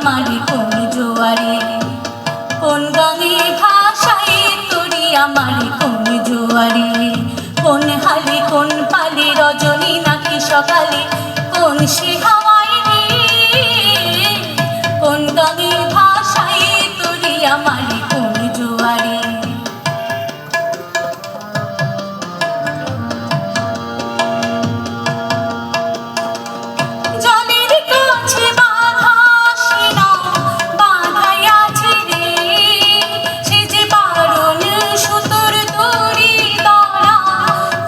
আমারে কোন জোয়ারে, কোন গাঙে ভাষায় তোরে আমারে কোন জোয়ারে, কোন হালে কোন পালে রজনী নাকি সকালে, কোন সে হাওয়ায় রে, কোন গাঙে ভাষায় তোরে আমারে কোন জোয়ারে।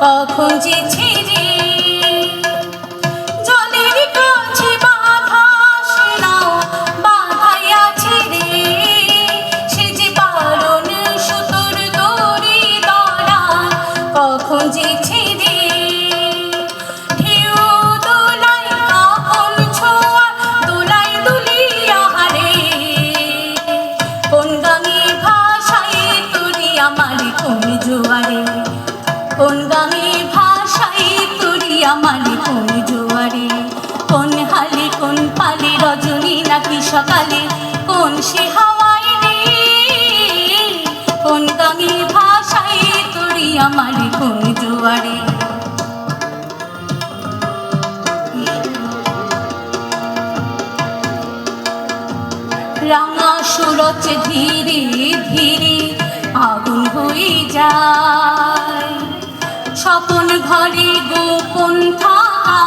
কখন যে ছেড়ে জলের কাছে বাঁধা সেনাও বাঁধাইয়াছে রে, সে যে বারণ সুতোর দড়ি দড়া কখন যে ছেড়ে, ঢেউ দোলায় কখন ছোঁয়া দোলায় দুলিয়া হারে, কোন গাঙে ভাষায় তোরে আমারে কোন জোয়ারে, কোন গাঙে ভাষায় তোরে আমারে কোন জোয়ারে, কোন হালে কোন পালে রজনী নাকি সকালে, কোন সে হাওয়ায় রে, কোন গাঙে ভাষায় তোরে আমারে কোন জোয়ারে। রাঙা সুরজ ধীরে ধীরে আগুন হয়ে যায়, স্বপন ঘরে গোপন থাকা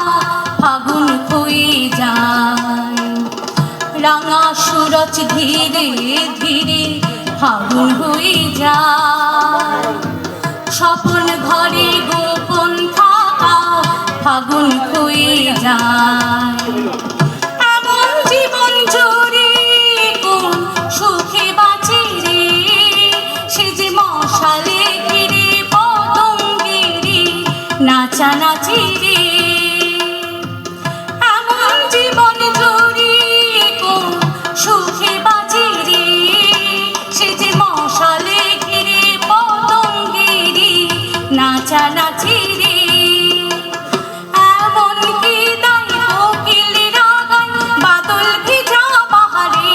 ফাগুন হয়ে যায়, রাঙা সুরজ ধীরে ধীরে ফাগুন হয়ে যায়, স্বপন ঘরে গোপন থাকা ফাগুন হয়ে যায়। এমন জীবন জুড়ে কোন সুখে বাঁচে রে, সে যে মশালে ঘিরে পতঙ্গেরে নাচানাচি রে, এমন জীবন জুড়ে কোন সুখে বাঁচে রে, সে যে মশালে ঘিরে পতঙ্গেরে নাচানাচি রে, এমন কি দায় কোকিল রাগায় বাদল ভিজা বাহারে,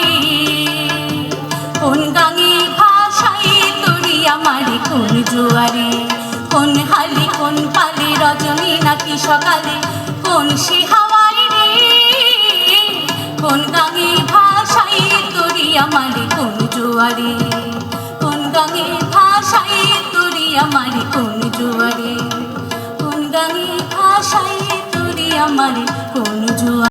কোন গাঙে ভাষায় তোরে আমারে কোন জোয়ারে, কোন হালে কোন পালে রজনী নাকি সকালে, কোন সে হাওয়ায় রে, কোন গাঙে ভাষায় তোরে আমারে কোন জোয়ারে, কোন গাঙে ভাষায় তোরে আমারে কোন জোয়ারে, কোন গাঙে ভাষায় তোরে আমারে কোন জোয়ারে।